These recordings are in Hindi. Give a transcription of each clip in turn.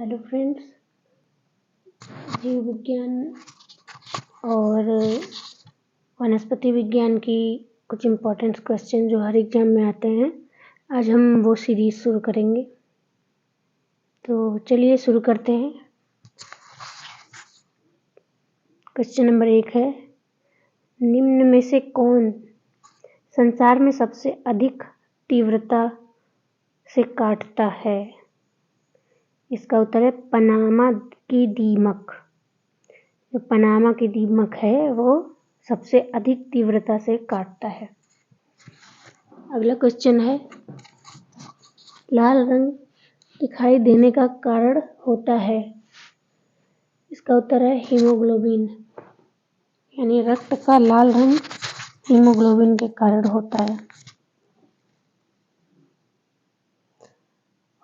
हेलो फ्रेंड्स, जीव विज्ञान और वनस्पति विज्ञान की कुछ इम्पोर्टेंट क्वेश्चन जो हर एग्जाम में आते हैं, आज हम वो सीरीज शुरू करेंगे। तो चलिए शुरू करते हैं। क्वेश्चन नंबर 1 है, निम्न में से कौन संसार में सबसे अधिक तीव्रता से काटता है? इसका उत्तर है पनामा की दीमक। जो पनामा की दीमक है वो सबसे अधिक तीव्रता से काटता है। अगला क्वेश्चन है, लाल रंग दिखाई देने का कारण होता है? इसका उत्तर है हीमोग्लोबिन, यानी रक्त का लाल रंग हीमोग्लोबिन के कारण होता है।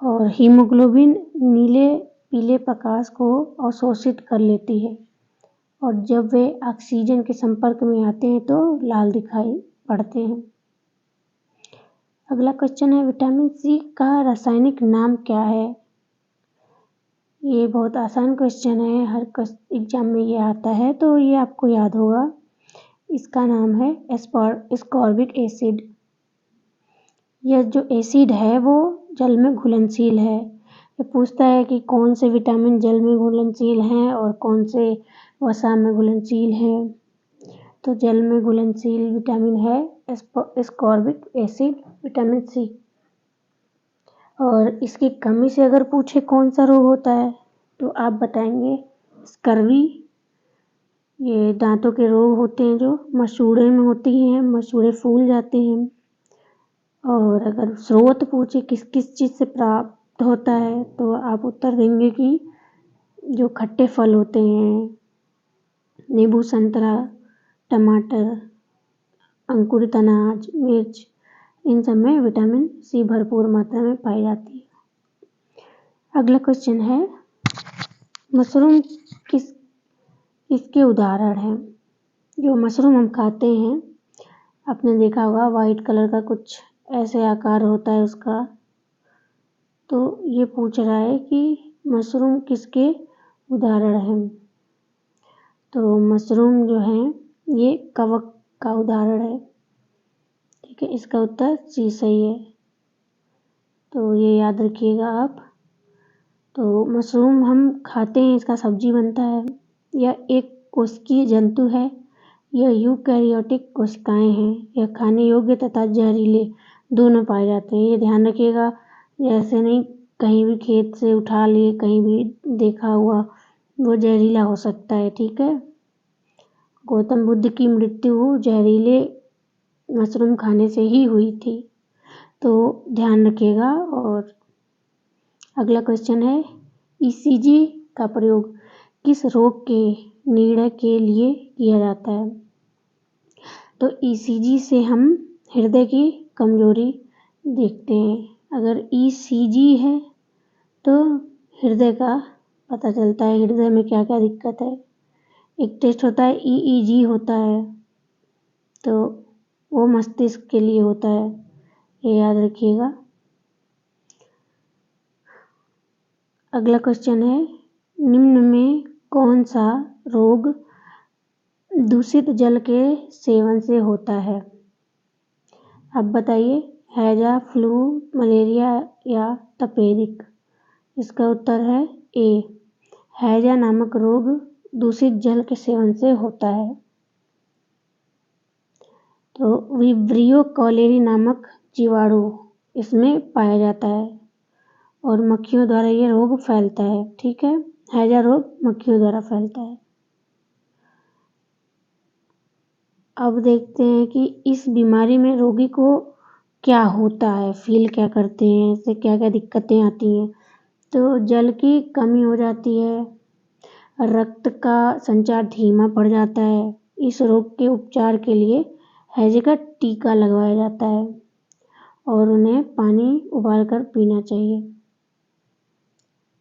और हीमोग्लोबिन नीले पीले प्रकाश को अवशोषित कर लेती है और जब वे ऑक्सीजन के संपर्क में आते हैं तो लाल दिखाई पड़ते हैं। अगला क्वेश्चन है, विटामिन सी का रासायनिक नाम क्या है? ये बहुत आसान क्वेश्चन है, हर एग्जाम में ये आता है तो ये आपको याद होगा। इसका नाम है एस्कॉर्बिक एसिड। यह जो एसिड है वो जल में घुलनशील है। ये पूछता है कि कौन से विटामिन जल में घुलनशील हैं और कौन से वसा में घुलनशील हैं। तो जल में घुलनशील विटामिन है एस्कॉर्बिक एसिड, विटामिन सी। और इसकी कमी से अगर पूछे कौन सा रोग होता है तो आप बताएंगे स्कर्वी। ये दांतों के रोग होते हैं जो मसूड़े में होती हैं, मसूड़े फूल जाते हैं। और अगर स्रोत पूछे किस किस चीज़ से प्राप्त होता है तो आप उत्तर देंगे कि जो खट्टे फल होते हैं, नींबू, संतरा, टमाटर, अंकुरित अनाज, मिर्च, इन सब में विटामिन सी भरपूर मात्रा में पाई जाती है। अगला क्वेश्चन है, मशरूम किसके उदाहरण हैं? जो मशरूम हम खाते हैं, आपने देखा होगा वाइट कलर का कुछ ऐसे आकार होता है उसका। तो ये पूछ रहा है कि मशरूम किसके उदाहरण हैं? तो मशरूम जो है ये कवक का उदाहरण है। ठीक है, इसका उत्तर सी सही है। तो ये याद रखिएगा आप। तो मशरूम हम खाते हैं, इसका सब्जी बनता है। यह एक कोशिकीय जंतु है। यह यूकैरियोटिक कोशिकाएं हैं। यह खाने योग्य तथा जहरीले दोनों पाए जाते हैं। ये ध्यान रखिएगा, ऐसे नहीं कहीं भी खेत से उठा लिए, कहीं भी देखा हुआ, वो जहरीला हो सकता है। ठीक है, गौतम बुद्ध की मृत्यु जहरीले मशरूम खाने से ही हुई थी, तो ध्यान रखिएगा। और अगला क्वेश्चन है, ईसीजी का प्रयोग किस रोग के निर्णय के लिए किया जाता है? तो ईसीजी से हम हृदय की कमजोरी देखते हैं। अगर ईसीजी है तो हृदय का पता चलता है, हृदय में क्या क्या दिक्कत है। एक टेस्ट होता है ईईजी होता है, तो वो मस्तिष्क के लिए होता है, ये याद रखिएगा। अगला क्वेश्चन है, निम्न में कौन सा रोग दूषित जल के सेवन से होता है? आप बताइए, हैजा, फ्लू, मलेरिया या तपेदिक? इसका उत्तर है ए, हैजा नामक रोग दूषित जल के सेवन से होता है। तो विब्रियो कॉलेरी नामक जीवाणु इसमें पाया जाता है और मक्खियों द्वारा ये रोग फैलता है। ठीक है, हैजा रोग मक्खियों द्वारा फैलता है। अब देखते हैं कि इस बीमारी में रोगी को क्या होता है, फील क्या करते हैं, इससे क्या क्या दिक्कतें आती हैं। तो जल की कमी हो जाती है, रक्त का संचार धीमा पड़ जाता है। इस रोग के उपचार के लिए हैजे का टीका लगवाया जाता है और उन्हें पानी उबालकर पीना चाहिए।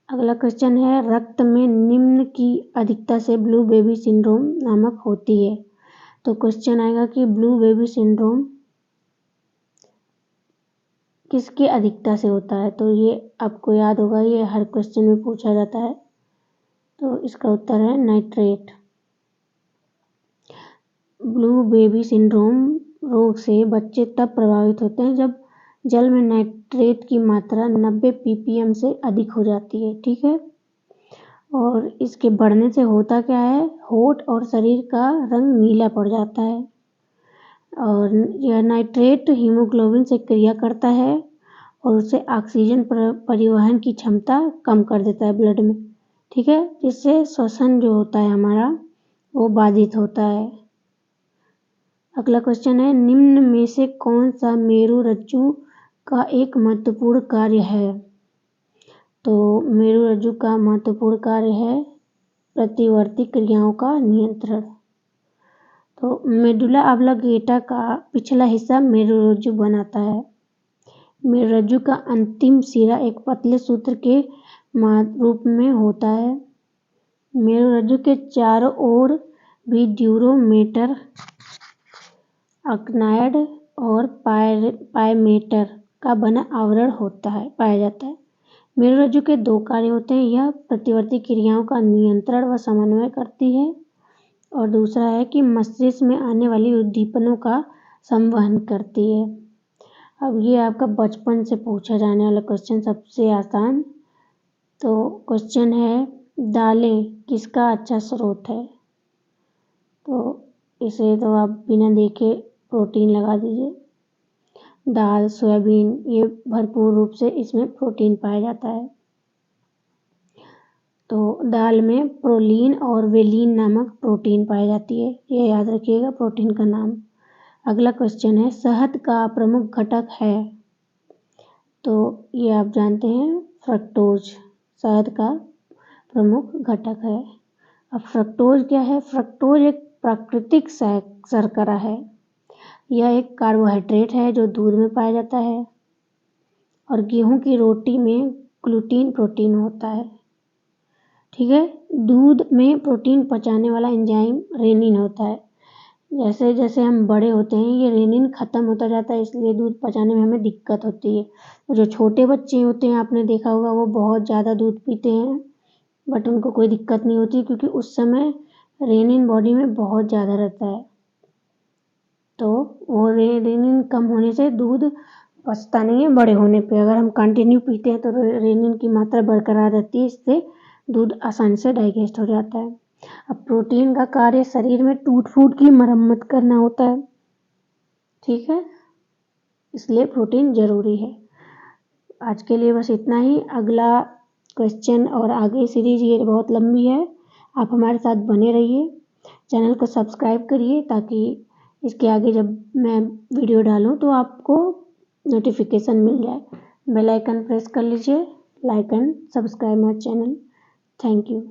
अगला क्वेश्चन है, रक्त में निम्न की अधिकता से ब्लू बेबी सिंड्रोम नामक होती है। तो क्वेश्चन आएगा कि ब्लू बेबी सिंड्रोम किसकी अधिकता से होता है? तो ये आपको याद होगा, ये हर क्वेश्चन में पूछा जाता है। तो इसका उत्तर है नाइट्रेट। ब्लू बेबी सिंड्रोम रोग से बच्चे तब प्रभावित होते हैं जब जल में नाइट्रेट की मात्रा 90 ppm से अधिक हो जाती है। ठीक है, और इसके बढ़ने से होता क्या है, होठ और शरीर का रंग नीला पड़ जाता है। और यह नाइट्रेट हीमोग्लोबिन से क्रिया करता है और उससे ऑक्सीजन परिवहन की क्षमता कम कर देता है ब्लड में। ठीक है, जिससे श्वसन जो होता है हमारा वो बाधित होता है। अगला क्वेश्चन है, निम्न में से कौन सा मेरुरज्जु का एक महत्वपूर्ण कार्य है? तो मेरुरज्जु का महत्वपूर्ण कार्य है प्रतिवर्ती क्रियाओं का नियंत्रण। तो मेडुला ऑब्लिंगेटा का पिछला हिस्सा मेरुरज्जु बनाता है। मेरुरज्जु का अंतिम सिरा एक पतले सूत्र के रूप में होता है। मेरुरज्जु के चारों ओर भी ड्यूरोमेटर, अक्नायड और पायमेटर का बना आवरण पाया जाता है। मेरुरज्जु के दो कार्य होते हैं, यह प्रतिवर्ती क्रियाओं का नियंत्रण व समन्वय करती है और दूसरा है कि मस्तिष्क में आने वाली उद्दीपनों का संवहन करती है। अब ये आपका बचपन से पूछा जाने वाला क्वेश्चन, सबसे आसान। तो क्वेश्चन है, दालें किसका अच्छा स्रोत है? तो इसे तो आप बिना देखे प्रोटीन लगा दीजिए। दाल, सोयाबीन, ये भरपूर रूप से इसमें प्रोटीन पाया जाता है। तो दाल में प्रोलीन और वेलिन नामक प्रोटीन पाई जाती है, ये याद रखिएगा प्रोटीन का नाम। अगला क्वेश्चन है, शहद का प्रमुख घटक है? तो ये आप जानते हैं, फ्रक्टोज शहद का प्रमुख घटक है। अब फ्रक्टोज क्या है? फ्रक्टोज एक प्राकृतिक शर्करा है। यह एक कार्बोहाइड्रेट है जो दूध में पाया जाता है और गेहूं की रोटी में ग्लूटीन प्रोटीन होता है। ठीक है, दूध में प्रोटीन पचाने वाला एंजाइम रेनिन होता है। जैसे जैसे हम बड़े होते हैं ये रेनिन खत्म होता जाता है, इसलिए दूध पचाने में हमें दिक्कत होती है। और जो छोटे बच्चे होते हैं, आपने देखा होगा, वो बहुत ज़्यादा दूध पीते हैं बट उनको कोई दिक्कत नहीं होती क्योंकि उस समय रेनिन बॉडी में बहुत ज़्यादा रहता है। तो वो रेनिन कम होने से दूध पचता नहीं है बड़े होने पे। अगर हम कंटिन्यू पीते हैं तो रेनिन की मात्रा बरकरार रहती है, इससे दूध आसानी से डाइजेस्ट हो जाता है। अब प्रोटीन का कार्य शरीर में टूट फूट की मरम्मत करना होता है। ठीक है, इसलिए प्रोटीन जरूरी है। आज के लिए बस इतना ही। अगला क्वेश्चन और आगे सीरीज ये बहुत लंबी है, आप हमारे साथ बने रहिए। चैनल को सब्सक्राइब करिए ताकि इसके आगे जब मैं वीडियो डालूं तो आपको नोटिफिकेशन मिल जाए। बेल आइकन प्रेस कर लीजिए। Like and subscribe my channel. Thank you.